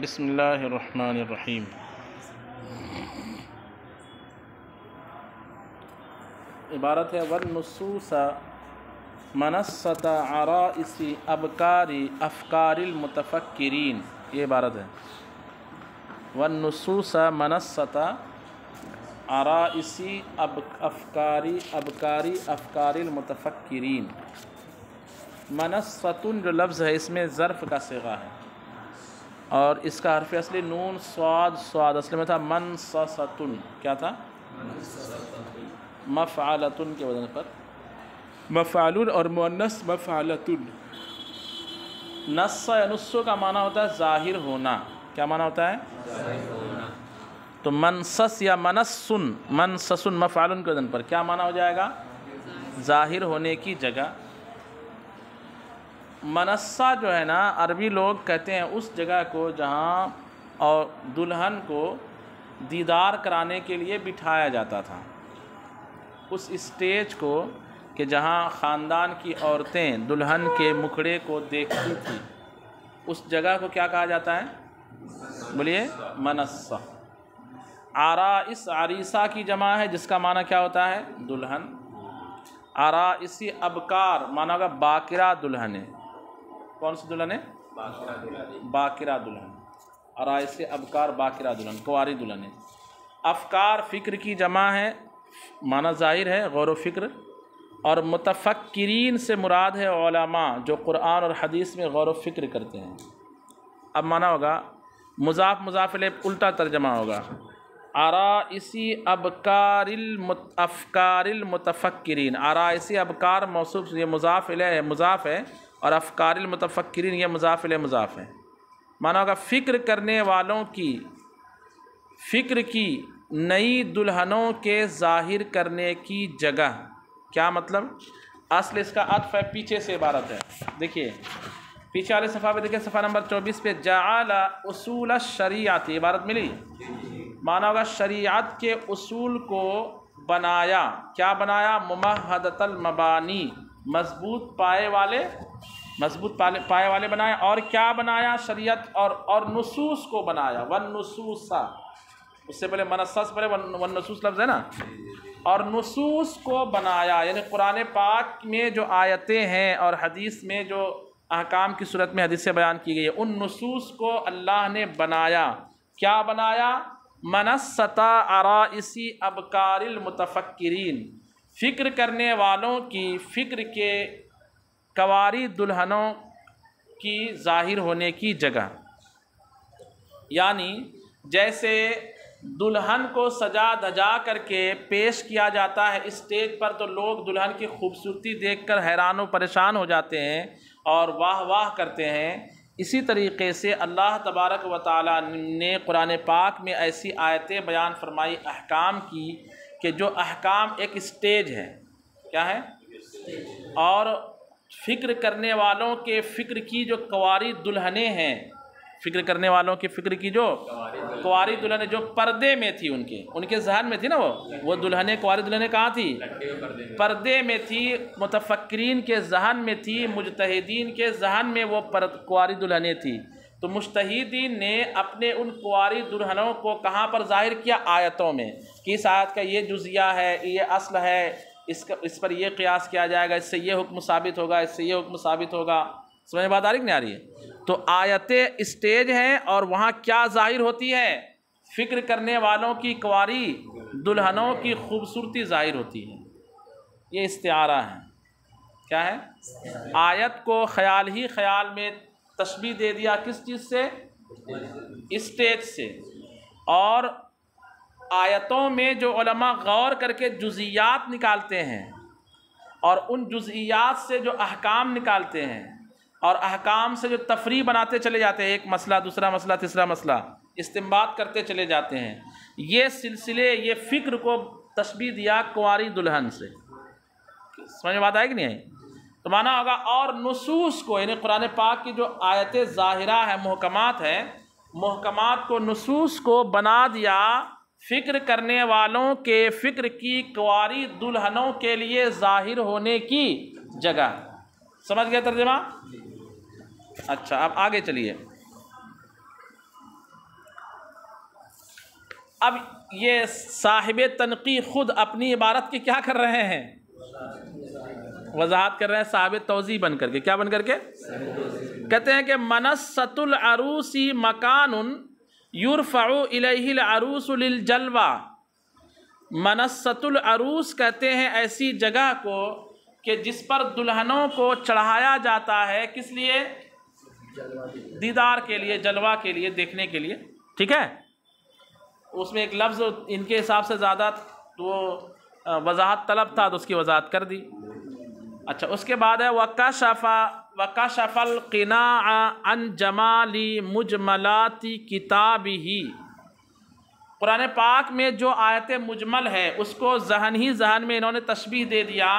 بسم اللہ الرحمن الرحیم۔ عبارت ہے والنصوص منصۃ عرائس ابکار افکار المتفکرین، یہ عبارت ہے۔ والنصوص منصۃ عرائس افکار المتفکرین۔ منصۃ جو لفظ ہے اس میں ظرف کا صیغہ ہے اور اس کا حرف اصلی نون صاد اصل میں تھا منصصۃ، کیا تھا؟ مفعلۃ کے وزن پر مفعول اور مؤنث مفعلۃ۔ نص یا نص کا معنی ہوتا ہے ظاہر ہونا۔ کیا معنی ہوتا ہے؟ ظاہر ہونا۔ تو منصص یا منصص مفعول کے وزن پر کیا معنی ہو جائے گا؟ ظاہر ہونے کی جگہ۔ منصہ جو ہے نا، عربی لوگ کہتے ہیں اس جگہ کو جہاں اور دلہن کو دیدار کرانے کے لیے بٹھایا جاتا تھا، اس اسٹیج کو کہ جہاں خاندان کی عورتیں دلہن کے مکھڑے کو دیکھتی تھی، اس جگہ کو کیا کہا جاتا ہے؟ بولیے۔ منصہ۔ عرائس عریسہ کی جمع ہے جس کا معنی کیا ہوتا ہے؟ دلہن۔ عرائسی ابکار معنی ہوگا باکرہ دلہنیں۔ کون سی دلہن ہے؟ باکرہ دلہن۔ عرائس ابکار باکرہ دلہن، کنواری دلہن۔ افکار فکر کی جمع ہے، معنی ظاہر ہے غور و فکر، اور متفکرین سے مراد ہے علماء جو قرآن اور حدیث میں غور و فکر کرتے ہیں۔ اب معنی ہوگا مضاف مضاف الیہ الٹا ترجمہ ہوگا۔ عرائسی ابکار افکار المتفکرین۔ عرائسی ابکار موصوف، یہ مضاف الیہ مضاف ہے، اور افکار المتفکرین یہ مضاف الیہ مضاف ہے۔ معنی ہوگا فکر کرنے والوں کی فکر کی نئی دلہنوں کے ظاہر کرنے کی جگہ۔ کیا مطلب؟ اصل اس کا عطف ہے، پیچھے سے عبارت ہے۔ دیکھیے پیچھے والے صفحہ پہ دیکھیے، صفحہ نمبر 24 پہ جعل اصول الشریعت، عبارت ملی۔ معنی ہوگا شریعت کے اصول کو بنایا۔ کیا بنایا؟ ممہدۃ المبانی، مضبوط پائے والے بنایا۔ اور کیا بنایا؟ شریعت اور نصوص کو بنایا۔ والنصوص، اس سے پہلے منصص پہلے والنصوص لفظ ہے نا، اور نصوص کو بنایا، یعنی قرآن پاک میں جو آیتیں ہیں اور حدیث میں جو احکام کی صورت میں حدیث سے بیان کی گئی ہے، ان نصوص کو اللہ نے بنایا۔ کیا بنایا؟ منصۃ عرائس ابکار المتفکرین، فکر کرنے والوں کی فکر کے کنواری دلہنوں کی ظاہر ہونے کی جگہ۔ یعنی جیسے دلہن کو سجا دھجا کر کے پیش کیا جاتا ہے اسٹیج پر، تو لوگ دلہن کی خوبصورتی دیکھ کر حیران و پریشان ہو جاتے ہیں اور واہ واہ کرتے ہیں۔ اسی طریقے سے اللہ تبارک و تعالیٰ نے قرآن پاک میں ایسی آیتیں بیان فرمائی احکام کی کہ جو احکام ایک اسٹیج ہے۔ کیا ہے؟ اور فکر کرنے والوں کے فکر کی جو کنواری دلہنیں ہیں، فکر کرنے والوں کی فکر کی جو کنواری دلہنیں جو پردے میں تھی، ان کے ذہن میں تھی نا، وہ دلہنیں کنواری دلہنیں کہاں تھی؟ پردے میں تھی، متفکرین کے ذہن میں تھی، مجتہدین کے ذہن میں وہ کنواری دلہنیں تھی۔ تو مجتہدین نے اپنے ان کنواری دلہنوں کو کہاں پر ظاہر کیا؟ آیتوں میں، کہ اس آیت کا یہ جزیہ ہے، یہ اصل ہے، اس پر یہ قیاس کیا جائے گا، اس سے یہ حکم ثابت ہوگا، اس سے یہ حکم ثابت ہوگا۔ سمجھ میں بات آ رہی کہ نہیں آ رہی ہے؟ تو آیتیں اسٹیج ہیں اور وہاں کیا ظاہر ہوتی ہے؟ فکر کرنے والوں کی کنواری دلہنوں کی خوبصورتی ظاہر ہوتی ہے۔ یہ استعارہ ہے۔ کیا ہے؟ آیت کو خیال ہی خیال میں تشبیہ دے دیا، کس چیز سے؟ اسٹیج سے۔ اور آیتوں میں جو علماء غور کر کے جزئیات نکالتے ہیں اور ان جزئیات سے جو احکام نکالتے ہیں اور احکام سے جو تفریع بناتے چلے جاتے ہیں، ایک مسئلہ دوسرا مسئلہ تیسرا مسئلہ استنباط کرتے چلے جاتے ہیں، یہ سلسلے یہ فکر کو تشبیہ دیا کنواری دلہن سے۔ سمجھ میں بات آئے کہ نہیں آئی؟ تو مانا ہوگا اور نصوص کو، یعنی قرآن پاک کی جو آیت ظاہرہ ہے، محکمات ہیں، محکمات کو نصوص کو بنا دیا فکر کرنے والوں کے فکر کی کنواری دلہنوں کے لیے ظاہر ہونے کی جگہ۔ سمجھ گئے ترجمہ؟ اچھا اب آگے چلیے۔ اب یہ صاحب تنقیح خود اپنی عبارت کی کیا کر رہے ہیں؟ وضاحت کر رہے ہیں صاحب توضیح بن کر کے. کیا بن کر کے؟ کہتے ہیں کہ منصۃ العروس مکان یرفع الیہ العروس للجلوہ. منصۃ العروس کہتے ہیں ایسی جگہ کو کہ جس پر دلہنوں کو چڑھایا جاتا ہے. کس لیے؟ دیدار کے لیے، جلوہ کے لیے، دیکھنے کے لیے. ٹھیک ہے، اس میں ایک لفظ ان کے حساب سے زیادہ وہ وضاحت طلب تھا تو اس کی وضاحت کر دی. اچھا، اس کے بعد ہے وَكَشَفَ الْقِنَاعَ عَنْ جَمَالِ مُجْمَلَاتِ كِتَابِهِ. قرآن پاک میں جو آیت مجمل ہے اس کو ذہن ہی ذہن میں انہوں نے تشبیہ دے دیا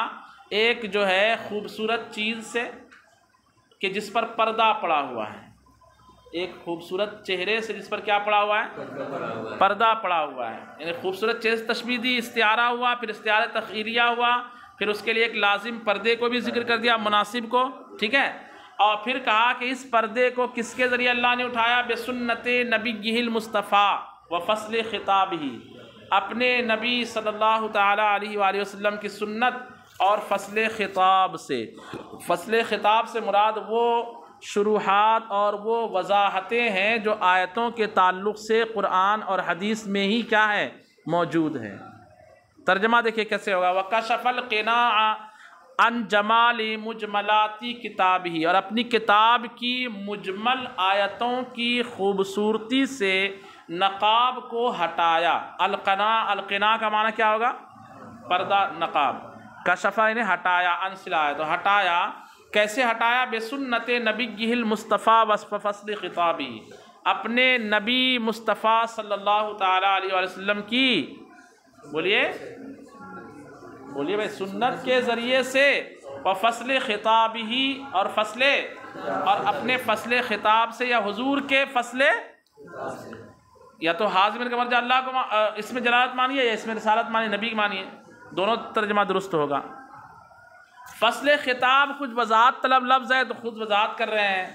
ایک جو ہے خوبصورت چیز سے کہ جس پر پردہ پڑا ہوا ہے. ایک خوبصورت چہرے سے جس پر کیا پڑا ہوا ہے؟ پردہ پڑا ہوا ہے. یعنی خوبصورت چہرے سے تشبیہ دی، استعارہ ہوا، پھر استعارہ تخیریہ ہوا، پھر اس کے لیے ایک لازم پردے کو بھی ذکر کر دیا، مناسب کو. ٹھیک ہے، اور پھر کہا کہ اس پردے کو کس کے ذریعے اللہ نے اٹھایا؟ بسنت نبیہ المصطفیٰ وفصل خطابہ. اپنے نبی صلی اللہ تعالیٰ علیہ وآلہ وسلم کی سنت اور فصل خطاب سے. فصل خطاب سے مراد وہ شروحات اور وہ وضاحتیں ہیں جو آیتوں کے تعلق سے قرآن اور حدیث میں ہی کیا ہے؟ موجود ہے. ترجمہ دیکھیں کیسے ہوگا. وَكَشَفَ الْقِنَاعَ عَنْ جَمَالِ مُجْمَلَاتِ كِتَابِهِ. اور اپنی کتاب کی مجمل آیتوں کی خوبصورتی سے نقاب کو ہٹایا. القنا کا معنی کیا ہوگا؟ پردہ، نقاب. کشفہ انہیں ہٹایا، انسلا ہے تو ہٹایا. کیسے ہٹایا؟ بسنت نبیہ المصطفیٰ وفصل خطابہ. اپنے نبی مصطفیٰ صلی اللہ تعالیٰ علیہ وسلم کی بولیے بھائی سنت کے ذریعے سے، وفصل خطابہ اور اپنے فصل خطاب سے، یا حضور کے فصل، یا تو حاضر کا مرجع اللہ کو اس میں جلالت مانیے یا اس میں رسالت مانیے، نبی مانیے، دونوں ترجمہ درست ہوگا. فصل خطاب کچھ وضاحت طلب لفظ ہے تو خود وضاحت کر رہے ہیں.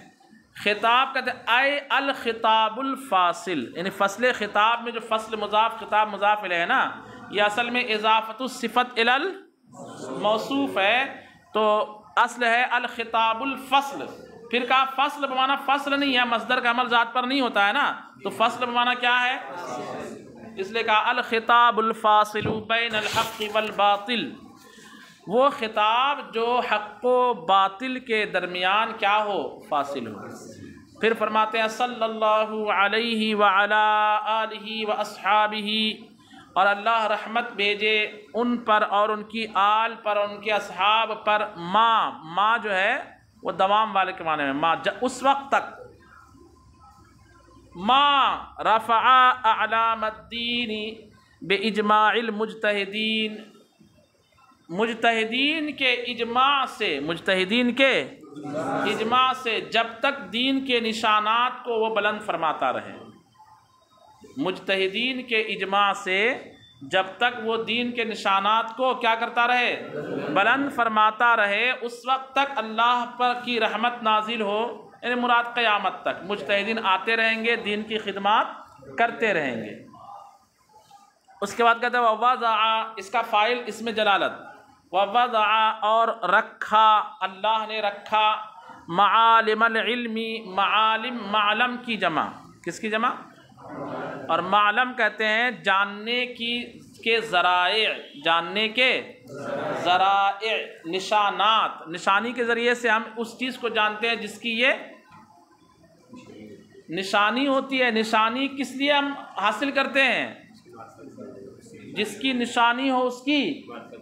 خطاب کہتے ہیں اے الخطاب الفاصل. یعنی فصل خطاب میں جو فصل مضاف، خطاب مضاف الیہ ہے نا، یہ اصل میں اضافت الصفت الی الموصوف ہے. تو اصل ہے الخطاب الفصل. پھر کہا فصل بمعنی فصل نہیں ہے، مصدر کا عمل ذات پر نہیں ہوتا ہے نا، تو فصل بمعنی کیا ہے؟ اس لیے کہا الخطاب الفاصل بین الحق والباطل. وہ خطاب جو حق و باطل کے درمیان کیا ہو؟ فاصل ہو. پھر فرماتے ہیں صلی اللہ علیہ وعلی آلہ واصحابہ. اور اللہ رحمت بھیجے ان پر اور ان کی آل پر اور ان کے اصحاب پر. ما جو ہے وہ دوام والے کے معنی میں. ما اس وقت تک. ما رفع اعلام الدین باجماع المجتہدین. مجتہدین کے اجماع سے جب تک دین کے نشانات کو وہ بلند فرماتا رہے. مجتہدین کے اجماع سے جب تک وہ دین کے نشانات کو کیا کرتا رہے؟ بلند فرماتا رہے، اس وقت تک اللہ پر کی رحمت نازل ہو. یعنی مراد قیامت تک مجتہدین آتے رہیں گے، دین کی خدمات کرتے رہیں گے. اس کے بعد کہتے ہیں وَوَضَعَ، اس کا فاعل اس میں جلالت. وَوَضَعَ اور رکھا، اللہ نے رکھا. معالم العلم، معلم کی جمع. کس کی جمع؟ اور معلم کہتے ہیں جاننے کے ذرائع. جاننے کے ذرائع، نشانات. نشانی کے ذریعے سے ہم اس چیز کو جانتے ہیں جس کی یہ نشانی ہوتی ہے. نشانی کس لیے ہم حاصل کرتے ہیں؟ جس کی نشانی ہو اس کی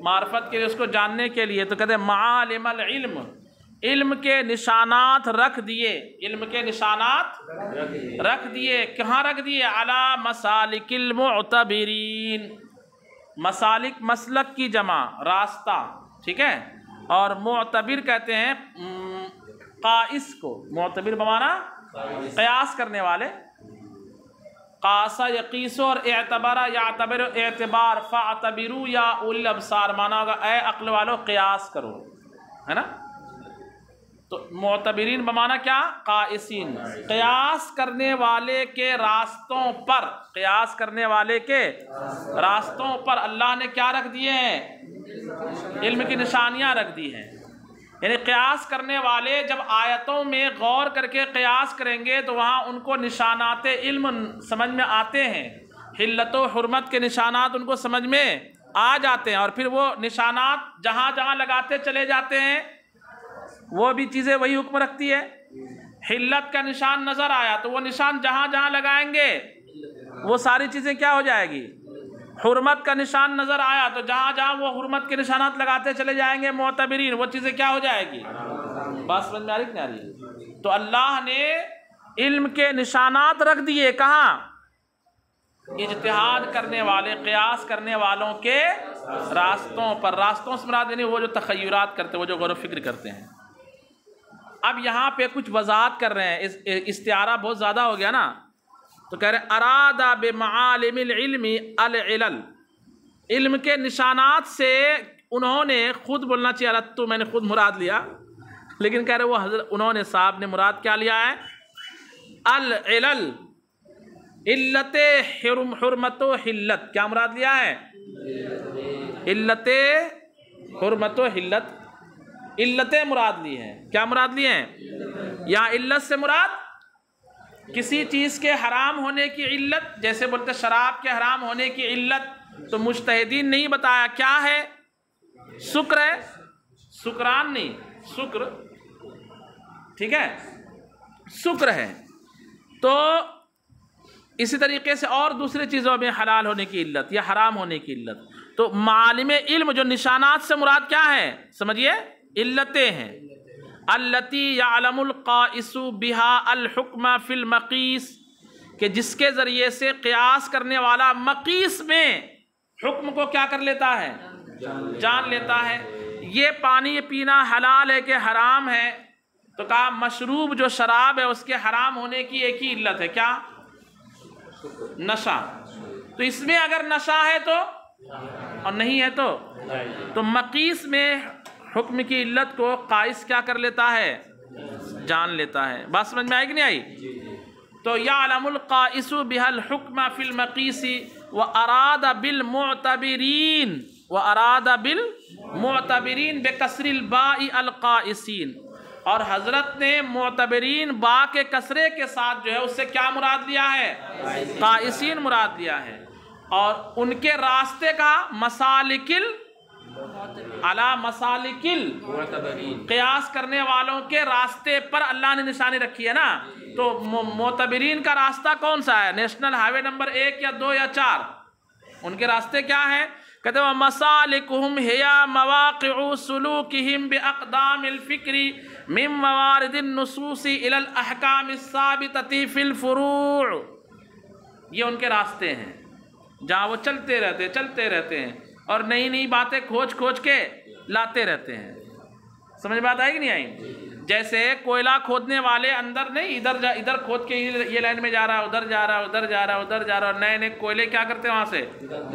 معرفت کے لیے، اس کو جاننے کے لیے. تو کہتے ہیں معالم العلم، علم کے نشانات رکھ دیے. علم کے نشانات رکھ دیے. کہاں رکھ دیے؟ علی مسالک المعتبرین. مسالک مسلک کی جمع، راستہ. ٹھیک ہے، اور معتبر کہتے ہیں قائس کو. معتبر بمعنی قیاس کرنے والے. قاسا یقیس اور اعتبارہ یعتبر اعتبار. فاعتبروا یا اولی الابصار، مانا ہوگا اے عقل والو قیاس کرو، ہے نا. تو معتبرین بمانا کیا؟ قائسین، قیاس کرنے والے کے راستوں پر، قیاس کرنے والے کے راستوں پر اللہ نے کیا رکھ دیے ہیں؟ علم کی نشانیاں رکھ دی ہیں۔ یعنی قیاس کرنے والے جب آیتوں میں غور کر کے قیاس کریں گے تو وہاں ان کو نشانات علم سمجھ میں آتے ہیں، حلت و حرمت کے نشانات ان کو سمجھ میں آ جاتے ہیں، اور پھر وہ نشانات جہاں جہاں لگاتے چلے جاتے ہیں وہ بھی چیزیں وہی حکم رکھتی ہے۔ حلت کا نشان نظر آیا تو وہ نشان جہاں جہاں لگائیں گے وہ ساری چیزیں کیا ہو جائے گی؟ حرمت کا نشان نظر آیا تو جہاں جہاں وہ حرمت کے نشانات لگاتے چلے جائیں گے معتبرین، وہ چیزیں کیا ہو جائے گی؟ بات سمجھ میں آ رہی کہ نہیں آ رہی؟ تو اللہ نے علم کے نشانات رکھ دیے کہاں؟ اجتہاد کرنے والے، قیاس کرنے والوں کے راستوں پر۔ راستوں سے مراد یعنی وہ جو تخیرات کرتے ہیں، وہ جو غور و فکر کرتے ہیں۔ اب یہاں پہ کچھ وضاحت کر رہے ہیں، استعارہ بہت زیادہ ہو گیا نا، تو کہہ رہے ہیں اراد بمعالم العلم العلل، علم کے نشانات سے انہوں نے خود بولنا چاہیے اردت، میں نے خود مراد لیا، لیکن کہہ رہے وہ حضرت انہوں نے صاحب نے مراد کیا لیا ہے؟ العلل، علت حرمت و حلت۔ کیا مراد لیا ہے؟ علت حرمت و حلت، علتیں مراد لی ہیں۔ کیا مراد لی ہیں؟ یہاں علت سے مراد کسی چیز کے حرام ہونے کی علت، جیسے بولتے شراب کے حرام ہونے کی علت تو مجتہدین نہیں بتایا کیا ہے؟ سکر ہے، سکران نہیں، سکر، ٹھیک ہے، سکر ہے۔ تو اسی طریقے سے اور دوسری چیزوں میں حلال ہونے کی علت یا حرام ہونے کی علت۔ تو معالم علم جو نشانات سے مراد کیا ہے؟ سمجھیے، علتیں ہیں۔ التی یعلم القائس بها الحکم فی المقیس، کہ جس کے ذریعے سے قیاس کرنے والا مقیس میں حکم کو کیا کر لیتا ہے؟ جان لیتا ہے۔ یہ پانی پینا حلال ہے کہ حرام ہے؟ تو کہا مشروب جو شراب ہے اس کے حرام ہونے کی ایک ہی علت ہے، کیا؟ نشہ۔ تو اس میں اگر نشہ ہے تو اور نہیں ہے تو مقیس میں حکم کی علت کو قائس کیا کر لیتا ہے؟ جان لیتا ہے۔ بات سمجھ میں آئی کہ نہیں آئی؟ تو یعلم القائس بها الحکم فی المقیس واراد بالمعتبرین، واراد بالمعتبرین بکسر الباء القائسین، اور حضرت نے معتبرین با کے کسرے کے ساتھ جو ہے اس سے کیا مراد لیا ہے؟ قائسین مراد لیا ہے۔ اور ان کے راستے کا مسالکل علی مسالکل، قیاس کرنے والوں کے راستے پر اللہ نے نشانی رکھی ہے نا۔ تو معتبرین کا راستہ کون سا ہے؟ نیشنل ہائی وے نمبر 1 یا 2 یا 4؟ ان کے راستے کیا ہیں؟ کہتے ہیں مسالکہم ہیا مواقع سلوکہم باقدام الفکر من موارد النصوص الی الاحکام الثابتۃ فی الفروع۔ یہ ان کے راستے ہیں جہاں وہ چلتے رہتے ہیں اور نئی نئی باتیں کھوج کے لاتے رہتے ہیں۔ سمجھ بات آئی کہ نہیں آئی؟ جیسے کوئلہ کھودنے والے اندر نہیں ادھر کھود کے یہ لائن میں جا رہا ہے، ادھر جا رہا ہے، اور نئے نئے کوئلے کیا کرتے ہیں وہاں سے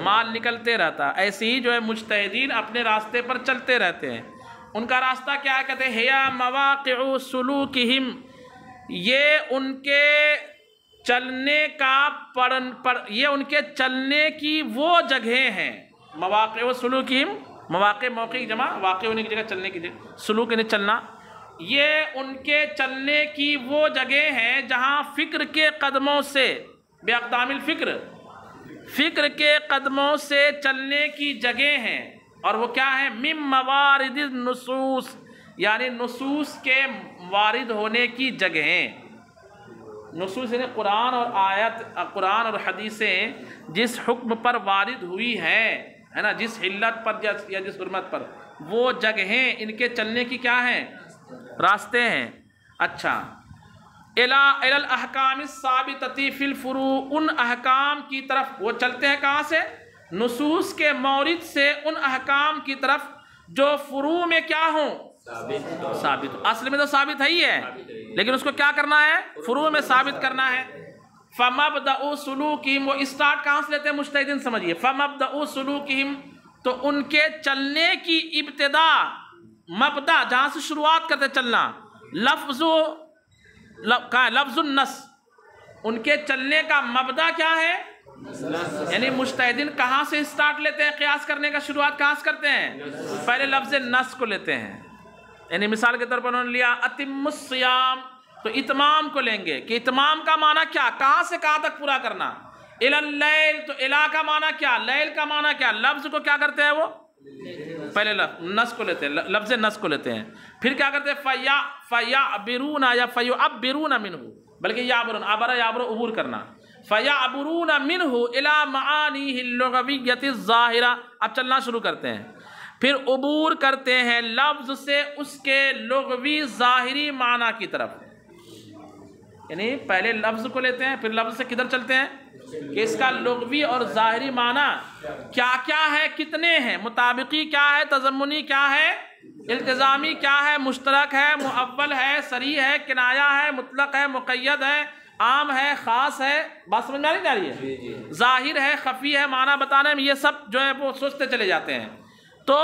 مال نکلتے رہتا۔ ایسے ہی جو ہے مجتہدین اپنے راستے پر چلتے رہتے ہیں۔ ان کا راستہ کیا ہے؟ کہتے ہیں ہیا مواقع سلوکہم، یہ ان کے چلنے کا یہ ان کے چلنے کی وہ جگہیں ہیں۔ مواقع و سلوکہم، مواقع موقع کی جمع، واقع ہونے کی جگہ چلنے کی جگہ، سلوک یعنی چلنا۔ یہ ان کے چلنے کی وہ جگہ ہیں جہاں فکر کے قدموں سے، بے اقدام الفکر، فکر کے قدموں سے چلنے کی جگہ ہیں۔ اور وہ کیا ہے؟ من موارد النصوص، یعنی نصوص کے وارد ہونے کی جگہیں۔ نصوص یعنی قرآن اور آیت، قرآن اور حدیثیں جس حکم پر وارد ہوئی ہیں، ہے نا، جس علت پر یا جس حرمت پر، وہ جگہیں ان کے چلنے کی کیا ہیں؟ راستے ہیں۔ اچھا، الی الاحکام الثابتۃ فی الفروع، ان احکام کی طرف وہ چلتے ہیں کہاں سے؟ نصوص کے مورد سے ان احکام کی طرف جو فروع میں کیا ہوں؟ ثابت۔ اصل میں تو ثابت ہے ہی ہے، لیکن اس کو کیا کرنا ہے؟ فروع میں ثابت کرنا ہے۔ فَمَبْدَأُ سُلُوكِهِمْ، وہ اسٹارٹ کہاں سے لیتے ہیں مجتہدین؟ سمجھیے، فَمَبْدَأُ سُلُوكِهِمْ، تو ان کے چلنے کی ابتدا، مبدا جہاں سے شروعات کرتے چلنا، لفظ النص، ان کے چلنے کا مبدا کیا ہے؟ یعنی مجتہدین کہاں سے سٹارٹ لیتے ہیں قیاس کرنے کا، شروعات کہاں سے کرتے ہیں؟ پہلے لفظ نص کو لیتے ہیں. یعنی مثال کے طور پر انہوں نے لیا اتم الصیام، تو اتمام کو لیں گے کہ اتمام کا معنی کیا، کہاں سے کہاں تک پورا کرنا. الی اللیل، تو الی کا معنی کیا، لیل کا معنی کیا. لفظ کو کیا کرتے ہیں وہ پہلے نص کو لیتے ہیں، لفظ نص کو لیتے ہیں. پھر کیا کرتے ہیں فیعبرون یا فیعبرون منہ، بلکہ یعبرون، عبر یعبر عبور کرنا. فیعبرون منہ الی معانیہ اللغویۃ الظاہرہ. اب چلنا شروع کرتے ہیں. پھر عبور کرتے ہیں لفظ سے اس کے لغوی ظاہری معنی کی طرف. یعنی پہلے لفظ کو لیتے ہیں، پھر لفظ سے کدھر چلتے ہیں کہ اس کا لغوی اور ظاہری معنی کیا کیا ہے، کتنے ہیں، مطابقی کیا ہے، تضمنی کیا ہے، التزامی کیا ہے، مشترک ہے، مؤول ہے، صریح ہے، کنایہ ہے، مطلق ہے، مقید ہے، عام ہے، خاص ہے. بات سمجھ میں آ رہی ہے؟ ظاہر ہے، خفی ہے، معنی بتانے میں یہ سب جو ہے وہ سوچتے چلے جاتے ہیں. تو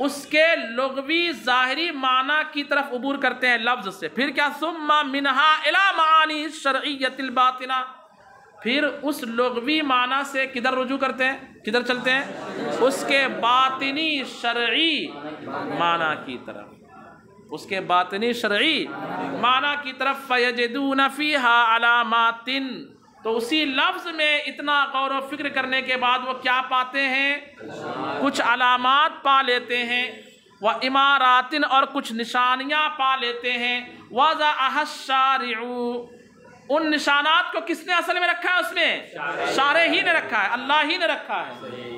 اس کے لغوی ظاہری معنی کی طرف عبور کرتے ہیں لفظ سے. پھر کیا ثم منہا الی معانی الشرعیۃ الباطنہ، پھر اس لغوی معنی سے کدھر رجوع کرتے ہیں، کدھر چلتے ہیں، اس کے باطنی شرعی معنی کی طرف، اس کے باطنی شرعی معنی کی طرف. فیجدون فیہا علامات، تو اسی لفظ میں اتنا غور و فکر کرنے کے بعد وہ کیا پاتے ہیں، کچھ علامات پا لیتے ہیں. وَإِمَارَاتٍ، اور کچھ نشانیاں پا لیتے ہیں. وَضَعَهَا الشَّارِعُ، ان نشانات کو کس نے اصل میں رکھا ہے، اس میں شارع ہی نے رکھا ہے، اللہ ہی نے رکھا ہے،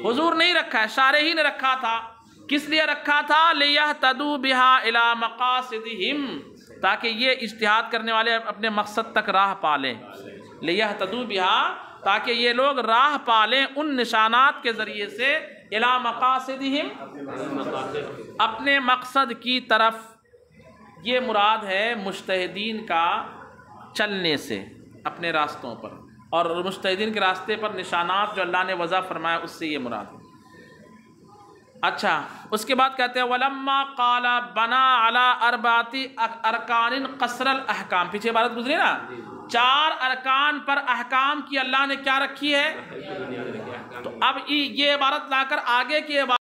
حضور نہیں رکھا ہے، شارع ہی نے رکھا تھا. کس لیے رکھا تھا؟ لِيَهْتَدُوا بِهَا إِلَى مَقَاصِدِهِمْ، تاکہ یہ اجتہاد کرنے والے اپنے مقصد تک راہ پالیں. لِيَهْتَدُوا بِهَا، تاکہ یہ لوگ راہ پالیں ان نشانات کے ذریعے سے. إِلَى مَقَاصِدِهِمْ، اپنے مقصد کی طرف. یہ مراد ہے مجتہدین کا چلنے سے اپنے راستوں پر، اور مجتہدین کے راستے پر نشانات جو اللہ نے وضع فرمایا اس سے یہ مراد ہے. اچھا، اس کے بعد کہتے ہیں وَلَمَّا قَالَ بَنَا عَلَىٰ أَرْبَعَةِ أَرْكَانٍ قَصْرَ الْأَحْكَامِ، پیچھے عبارت گزری نا، 4 ارکان پر احکام کی اللہ نے کیا رکھی ہے. تو اب یہ عبارت لا کر آگے کی عبارت